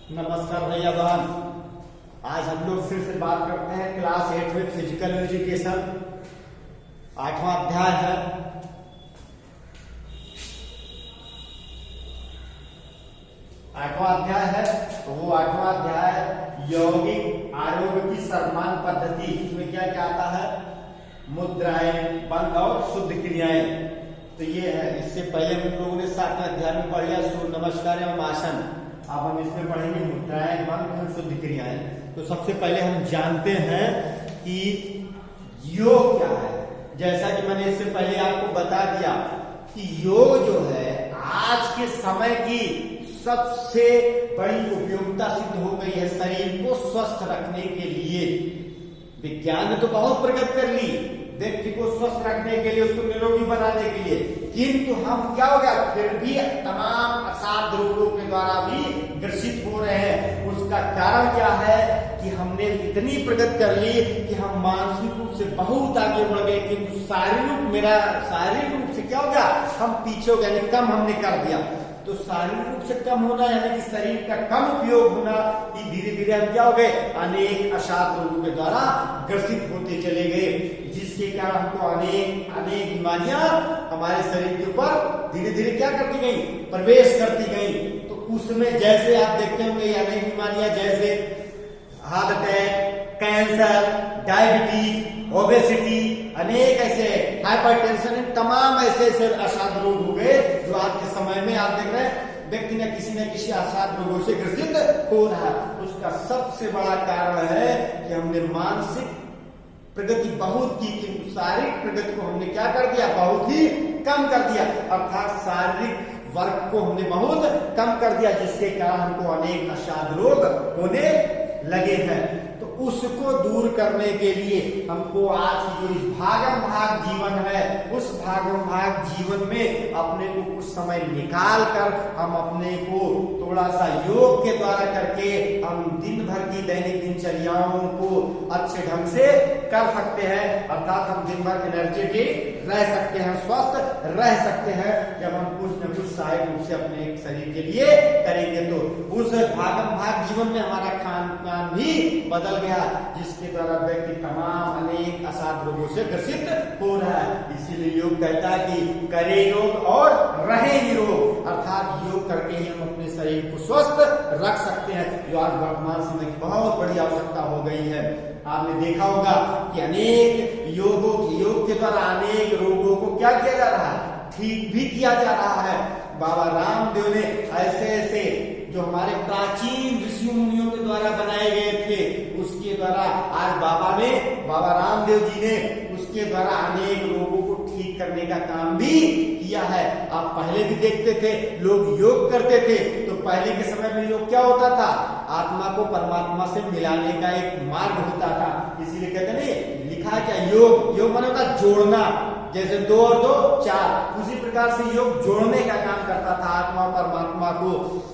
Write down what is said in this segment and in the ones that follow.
नमस्कार भैया बहन। आज हम लोग फिर से बात करते हैं क्लास 8 में फिजिकल एजुकेशन 8वां अध्याय है। तो वो 8वां अध्याय यौगिक आरोग्य की सर्वमान्य पद्धति। इसमें क्या क्या आता है? मुद्राएं, बंध और शुद्ध क्रियाएं। तो ये है। इससे पहले हम लोगों ने 7वें अध्याय में पढ़ लिया सूर्य नमस्कार एवं आसन। अब हम इसमें पढ़ेंगे मुद्राएं, बंध और शुद्ध क्रियाएं। तो सबसे पहले हम जानते हैं कि योग क्या है। जैसा कि मैंने इससे पहले आपको बता दिया कि योग जो है आज के समय की सबसे बड़ी उपयोगिता सिद्ध हो गई है शरीर को स्वस्थ रखने के लिए। विज्ञान ने तो बहुत प्रगति कर ली व्यक्ति को स्वस्थ रखने के लिए, उसको निरोगी बनाने के लिए, किंतु हम क्या हो गया फिर भी तमाम असाध्य रोगों के द्वारा भी ग्रसित हो रहे हैं। उसका कारण क्या है कि हमने इतनी प्रगति कर ली कि हम मानसिक रूप से बहुत आगे बढ़ गए, किंतु शारीरिक रूप से क्या हो गया, हम पीछे हो गए, कम हमने कर दिया। तो शारीरिक रूप से कम होना यानी कि शरीर का कम उपयोग होना, धीरे धीरे हम क्या हो गए, अनेक असाध्य रोगों के द्वारा ग्रसित होते चले गए, जिसके कारण हमको अनेक बीमारियां हमारे शरीर के ऊपर धीरे धीरे क्या करती गई, प्रवेश करती गई। तो उसमें जैसे आप देखते होंगे अनेक बीमारियां जैसे heart attack, cancer, diabetes, obesity, अनेक ऐसे हाइपरटेंशन, तमाम ऐसे असाध्य रोग हो गए जो आज के समय में आप देख रहे हैं व्यक्ति न किसी असाध्य रोगों से ग्रसित हो रहा है। उसका सबसे बड़ा कारण है कि हमने मानसिक प्रगति बहुत की, किंतु शारीरिक प्रगति को हमने क्या कर दिया, बहुत ही कम कर दिया। अर्थात शारीरिक वर्क को हमने बहुत कम कर दिया, जिसके कारण हमको अनेक असाध्य रोग होने लगे हैं। तो उसको दूर करने के लिए हमको आज की जो इस भागम भाग जीवन है, उस भागम भाग जीवन में अपने को कुछ समय निकाल कर हम अपने को थोड़ा सा योग के द्वारा करके हम दिन भर की दैनिक दिनचर्याओं को अच्छे ढंग से कर सकते हैं। अर्थात हम दिन भर एनर्जेटिक रह सकते हैं, स्वस्थ रह सकते हैं, जब हम कुछ न कुछ सहायक रूप से अपने शरीर के लिए करेंगे। तो उस भागम भाग जीवन में हमारा खान पान भी बदल गया, जिसके द्वारा व्यक्ति तमाम अनेक असाध्य रोगों से ग्रसित हो रहा है। इसीलिए योग कहता है कि करे योग और रहे निरोग। अर्थात योग करके ही हम अपने शरीर को स्वस्थ रख सकते हैं, जो आज वर्तमान समय की बहुत बड़ी आवश्यकता हो गई है। आपने देखा होगा कि अनेक योग के द्वारा अनेक रोगों को क्या किया जा रहा है, ठीक भी किया जा रहा है। बाबा रामदेव ने ऐसे जो हमारे प्राचीन ऋषि मुनियों के द्वारा बनाए गए थे, उसके द्वारा आज बाबा रामदेव जी ने उसके द्वारा अनेक रोगों को ठीक करने का काम भी किया है। आप पहले भी देखते थे लोग योग करते थे, तो पहले के समय में योग क्या होता था, आत्मा को परमात्मा से मिलाने का एक मार्ग होता था। इसीलिए कहते नहीं लिखा क्या, योग माने होता जोड़ना, जैसे 2 और 2 4, उसी प्रकार से योग जोड़ने का काम करता था आत्मा और परमात्मा को।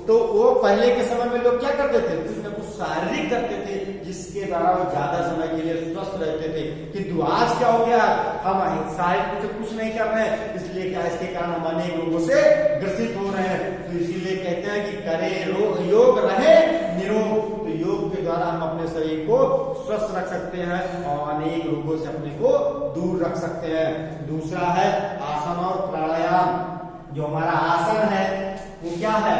तो वो पहले के समय में लोग क्या करते थे, कुछ न कुछ शारीरिक करते थे, जिसके द्वारा वो ज्यादा समय के लिए स्वस्थ रहते थे। किंतु आज क्या हो गया, हम शारीरिक से कुछ नहीं कर रहे हैं, इसलिए क्या इसके कारण हम अनेक रोगों से ग्रसित हो रहे हैं। तो इसीलिए कहते हैं कि करे योग रहे निरोग। तो योग के द्वारा हम अपने शरीर को स्वस्थ रख सकते हैं और अनेक रोगों से अपने को दूर रख सकते हैं। दूसरा है आसन और प्राणायाम। जो हमारा आसन है वो क्या है,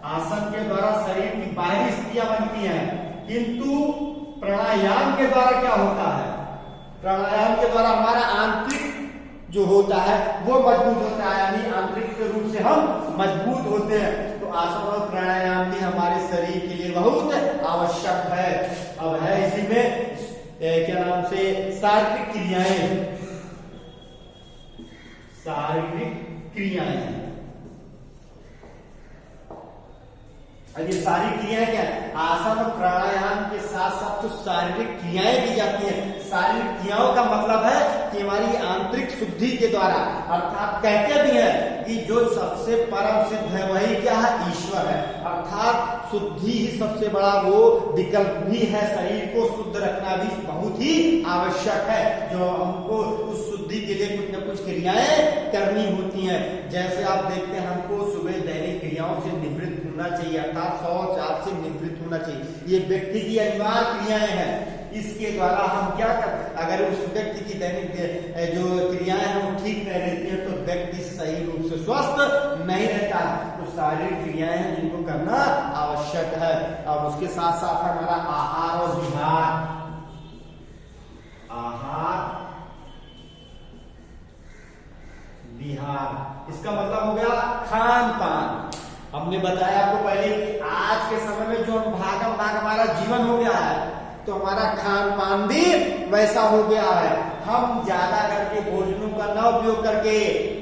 आसन के द्वारा शरीर की बाहरी स्थितियां बनती हैं, किंतु प्राणायाम के द्वारा क्या होता है, प्राणायाम के द्वारा हमारा आंतरिक जो होता है वो मजबूत होता है, यानी आंतरिक रूप से हम मजबूत होते हैं। तो आसन और प्राणायाम भी हमारे शरीर के लिए बहुत आवश्यक है। अब है इसी में क्या नाम से शारीरिक क्रियाएं। ये सारी क्रियाएं क्या है, आसन और प्राणायाम के साथ साथ तो शारीरिक क्रियाएं की जाती हैं। शारीरिक क्रियाओं का मतलब है कि हमारी आंतरिक शुद्धि के द्वारा, अर्थात कहते भी हैं कि जो सबसे परम सिद्ध है वही क्या है, ईश्वर है। अर्थात शुद्धि ही सबसे बड़ा वो विकल्प भी है। शरीर को शुद्ध रखना भी बहुत ही आवश्यक है, जो हमको उस शुद्धि के लिए कुछ न कुछ क्रियाएं करनी होती हैं। जैसे आप देखते हैं हमको सुबह दैनिक क्रियाओं से निवृत्त होना चाहिए, अर्थात शौच से निवृत्त होना चाहिए। ये व्यक्ति की अनिवार्य क्रियाएं हैं। इसके द्वारा हम क्या कर, अगर उस व्यक्ति की दैनिक जो क्रियाएं हैं वो ठीक नहीं रहती है तो व्यक्ति सही रूप से स्वस्थ नहीं रहता है। तो शारीरिक क्रियाएं हैं जिनको करना आवश्यक है। अब उसके साथ साथ हमारा आहार और विहार। आहार विहार इसका मतलब हो गया खान पान। हमने बताया आपको पहले कि आज के समय में जो भागम भाग हमारा जीवन हो गया है तो हमारा खान पान भी वैसा हो गया है। हम ज्यादा करके भोजनों का न उपयोग करके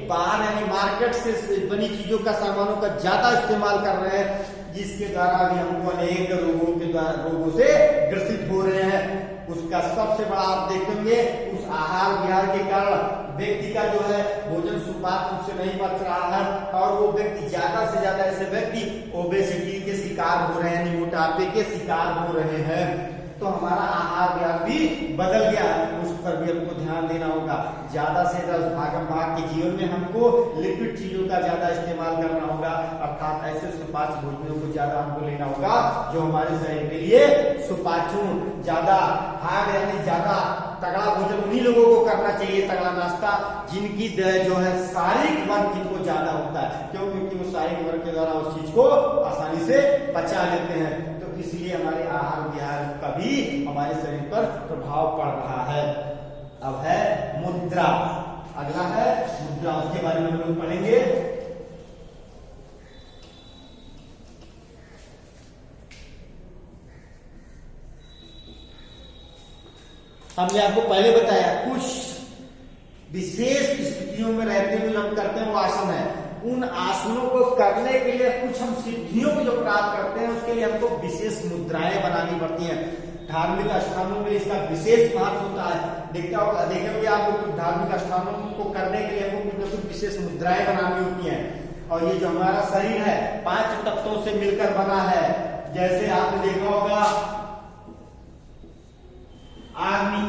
बाहर यानी मार्केट से बनी चीजों का सामानों का ज्यादा इस्तेमाल कर रहे हैं, जिसके द्वारा भी हमको अनेक रोगों से ग्रसित हो रहे हैं। उसका सबसे बड़ा आप देखेंगे उस आहार विहार के कारण व्यक्ति का जो है भोजन सुपाच्य रूप से नहीं पच रहा है और वो व्यक्ति ज्यादा से ज्यादा ऐसे व्यक्ति ओबेसिटी के शिकार हो रहे हैं, यानी मोटापे के शिकार हो रहे हैं। तो हमारा आहार विहार भी बदल गया, उस पर भी हमको ध्यान देना होगा। ज्यादा से ज्यादा भागम भाग के जीवन में हमको लिक्विड चीजों का ज्यादा इस्तेमाल करना होगा, अर्थात ऐसे सुपाच्य भोजनों को ज्यादा हमको लेना होगा जो हमारे शरीर के लिए सुपाच्य, ज्यादा हार्ड यानी ज्यादा तगड़ा भोजन उन्हीं लोगों को करना चाहिए, तगड़ा नाश्ता, जिनकी जो है शारीरिक वर्क जिनको ज्यादा होता है, क्योंकि वो शारीरिक वर्क के द्वारा उस चीज को आसानी से पचा लेते हैं। इसलिए हमारे आहार विहार का भी हमारे शरीर पर प्रभाव पड़ रहा है। अब है मुद्रा, अगला है मुद्रा, उसके बारे में हम लोग पढ़ेंगे। हमने आपको पहले बताया कुछ विशेष स्थितियों में रहते हुए हम करते हैं वो आसन है। उन आसनों को करने के लिए कुछ हम सिद्धियों को जो प्राप्त करते हैं उसके लिए हमको विशेष मुद्राएं बनानी पड़ती हैं। धार्मिक स्थानों में इसका विशेष महत्व होता है। देखेंगे आपको कुछ धार्मिक स्थानों को करने के लिए हमको कुछ न कुछ विशेष मुद्राएं बनानी होती हैं। और ये जो हमारा शरीर है 5 तत्वों से मिलकर बना है। जैसे आपने देखा होगा अग्नि,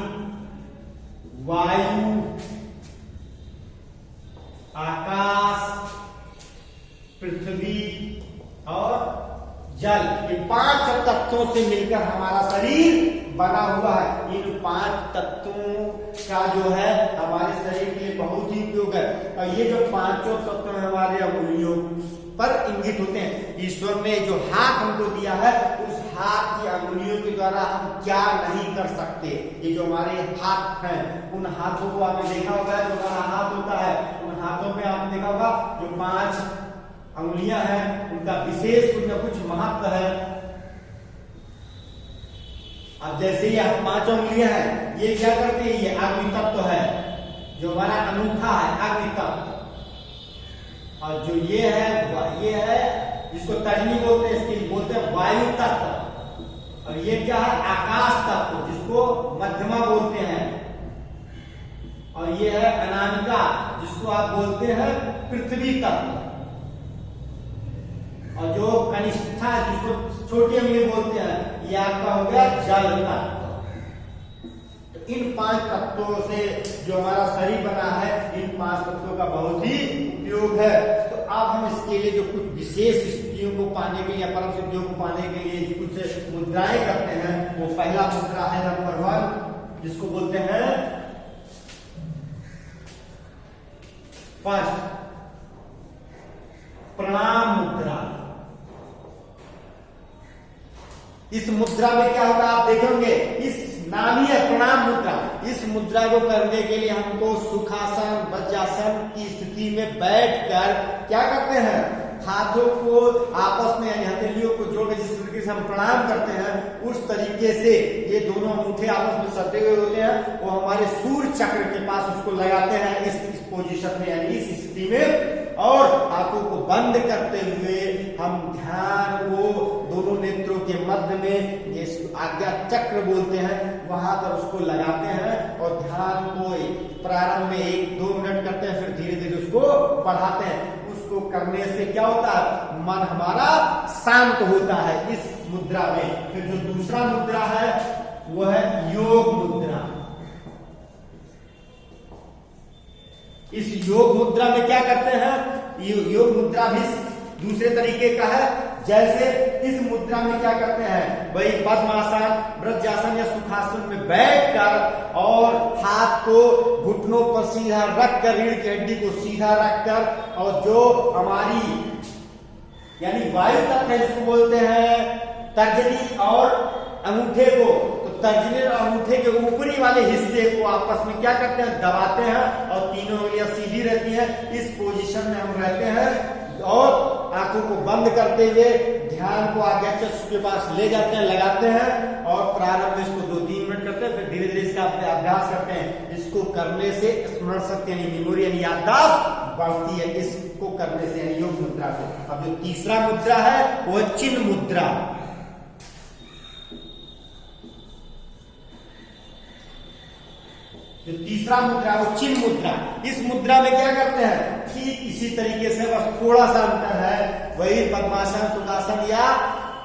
वायु, आकाश, पृथ्वी और जल, ये 5 तत्वों से मिलकर हमारा शरीर बना हुआ है। इन 5 तत्वों का जो है हमारे शरीर के लिए बहुत ही उपयोग है। और ये जो 5 तत्व हमारे अंगुलियों पर इंगित होते हैं। ईश्वर ने जो हाथ हमको दिया है उस हाथ की अंगुलियों के द्वारा हम क्या नहीं कर सकते। ये जो हमारे हाथ हैं उन हाथों को आपने देखा होगा, जो हमारा हाथ होता है उन हाथों में आपने देखा होगा जो 5 अंगुलियां हैं उनका विशेष कुछ न कुछ महत्व है। अब जैसे ये 5 अंगुलियां हैं ये क्या करते हैं, ये अग्नि तत्व है, जो हमारा अनूठा है अग्नि तत्व। और जो ये है जिसको तर्जनी बोलते हैं, इसके बोलते हैं वायु तत्व। और ये क्या है, आकाश तत्व, जिसको मध्यमा बोलते हैं। और ये है अनामिका, जिसको आप बोलते हैं पृथ्वी तत्व। और जो कनिष्ठा, जिसको छोटी अंगुली बोलते हैं, ये आपका हो गया जल तत्व। तो इन 5 तत्वों से जो हमारा शरीर बना है, इन 5 तत्वों का बहुत ही उपयोग है। तो अब हम इसके लिए जो कुछ विशेष स्थितियों को पाने के लिए, परम सिद्धियों को पाने के लिए कुछ मुद्राएं करते हैं। वो पहला मुद्रा है नंबर 1, जिसको बोलते हैं फर्स्ट प्रणाम मुद्रा। इस मुद्रा में क्या होगा आप देखेंगे, इस नाम ही है प्रणाम मुद्रा। इस मुद्रा को करने के लिए हमको सुखासन वज्रासन की स्थिति में बैठकर क्या करते हैं, हाथों को आपस में यानी हथेलियों को जोड़ के जिस तरीके से हम प्रणाम करते हैं उस तरीके से ये दोनों अंगूठे आपस में सटे हुए होते हैं, वो हमारे सूर्य चक्र के पास उसको लगाते हैं इस पोजीशन में, यानी इस स्थिति में। और आंखों को बंद करते हुए हम ध्यान को दोनों नेत्रों के मध्य में, ये आज्ञा चक्र बोलते हैं, वहां पर उसको लगाते हैं और ध्यान को प्रारंभ में 1-2 मिनट करते हैं, फिर धीरे धीरे उसको बढ़ाते हैं। उसको करने से क्या होता है, मन हमारा शांत होता है इस मुद्रा में। फिर जो दूसरा मुद्रा है वो है योग मुद्रा। इस योग मुद्रा में क्या करते हैं, योग मुद्रा भी दूसरे तरीके का है। जैसे इस मुद्रा में क्या करते हैं, वही पद्मासन, वज्रासन या सुखासन में बैठकर और हाथ को घुटनों पर सीधा रखकर, रीढ़ की हड्डी को सीधा रखकर, और जो हमारी यानी वायु तत्व है जिसको बोलते हैं तर्जनी और अंगूठे को, तो तर्जनी और अंगूठे के ऊपरी वाले हिस्से को आपस में क्या करते हैं, दबाते हैं और तीनों उंगलियां सीधी रहती हैं। इस पोजीशन में हम रहते हैं और आंखों को बंद करते हुए ध्यान को आगे चक्षु के पास ले जाते हैं, लगाते हैं और प्रारंभ में इसको 2-3 मिनट करते हैं, फिर धीरे धीरे इसका अभ्यास करते हैं। इसको करने से स्मरण शक्ति यानी मेमोरी यानी याददाश्त बढ़ती है, इसको करने से यानी योग मुद्रा से। अब जो तीसरा मुद्रा है वो है चिन्ह मुद्रा। जो तीसरा मुद्रा वो चिन्ह मुद्रा। इस मुद्रा में क्या करते हैं, ठीक इसी तरीके से, बस थोड़ा सा अंतर है, वही पद्मासन, सुखासन या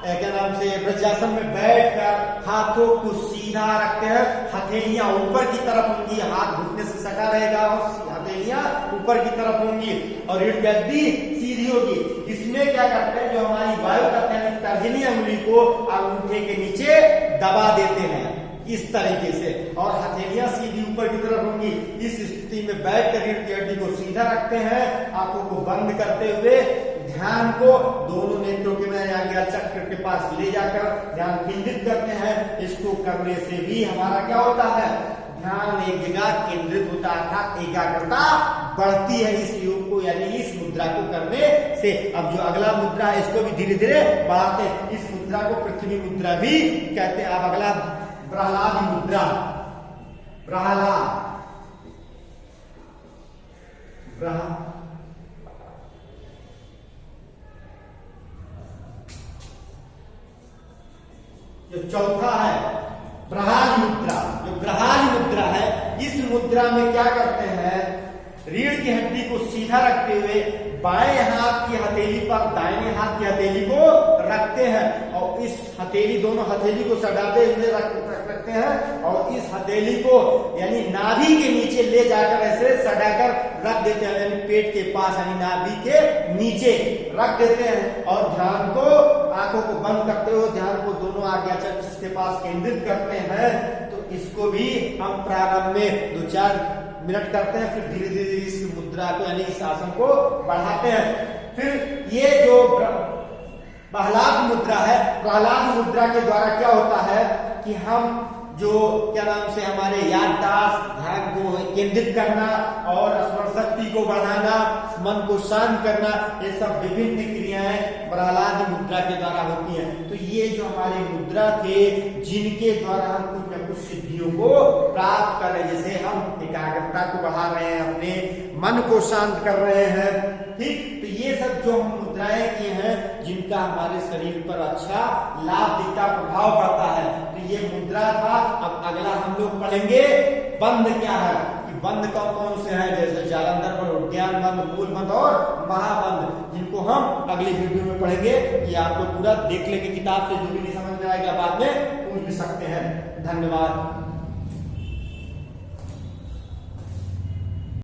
क्या नाम से वज्रासन में बैठकर हाथों को सीधा रखते हैं, हथेलियां ऊपर की तरफ होंगी, हाथ घुटने से सटा रहेगा और हथेलियां ऊपर की तरफ होंगी और रीढ़ की हड्डी सीधी होगी। इसमें क्या करते हैं, जो हमारी वायु करते हैं तर्जनी अंगुली को अंगूठे के नीचे दबा देते हैं इस तरीके से, और हथेलियां सीधी ऊपर की तरफ होंगी। इस स्थिति में बैठकर रीढ़ की हड्डी को सीधा रखते हैं, आंखों को बंद करते हुए ध्यान को दोनों नेत्रों के में आज्ञा चक्र के पास ले जाकर ध्यान केंद्रित करते हैं। इसको करने से भी हमारा क्या होता है, ध्यान एक जगह केंद्रित होता है, अर्थात एकाग्रता बढ़ती है इस योग को यानी इस मुद्रा को करने से। अब जो अगला मुद्रा है इसको भी धीरे धीरे बढ़ाते हैं। इस मुद्रा को पृथ्वी मुद्रा भी कहते हैं। अब अगला प्रहलाद मुद्रा। प्रहलाद जो चौथा है प्रहाल मुद्रा। जो प्रहाल मुद्रा है, इस मुद्रा में क्या करते हैं, रीढ़ की हड्डी को सीधा रखते हुए बाएं हाथ की हथेली पर दाहिने हाथ की हथेली को रखते हैं और इस हथेली, दोनों हथेली को सटाते हुए रखते हैं और इस हथेली को यानी नाभि के नीचे ले जाकर ऐसे सटाकर रख देते हैं, यानी पेट के पास यानी नाभि के नीचे रख देते हैं और ध्यान को, आंखों को बंद करते हुए ध्यान को दोनों आज्ञा चक्र के पास केंद्रित करते हैं। तो इसको भी हम प्रारंभ में 2-4 मिनट करते हैं, फिर धीरे धीरे इस मुद्रा को यानी इस आसन को बढ़ाते हैं। फिर ये जो प्रहलाद मुद्रा है, प्रहलाद मुद्रा के द्वारा क्या होता है कि हम जो क्या नाम से हमारे याददाश्त, ध्यान को केंद्रित करना और स्मरण शक्ति को बढ़ाना, मन को शांत करना, ये सब विभिन्न क्रियाएं प्रहलाद मुद्रा के द्वारा होती हैं। तो ये जो हमारे मुद्रा थे जिनके द्वारा हम कुछ न कुछ सिद्धियों को प्राप्त कर रहे हैं, जैसे हम एकाग्रता को बढ़ा रहे हैं, अपने मन को शांत कर रहे हैं, ठीक। तो ये सब जो हम मुद्राएं किए हैं जिनका हमारे शरीर पर अच्छा लाभ दिखता, प्रभाव पड़ता है, तो ये मुद्रा था। अब अगला हम लोग पढ़ेंगे बंद क्या है, कि बंद कौन कौन से हैं, जैसे जालंधर पर उद्यान बंद, मूल बंद और महाबंद, जिनको हम अगली वीडियो में पढ़ेंगे। ये आपको पूरा देख लेंगे किताब से, जो भी नहीं समझ में आएगा बाद में पूछ भी सकते हैं। धन्यवाद।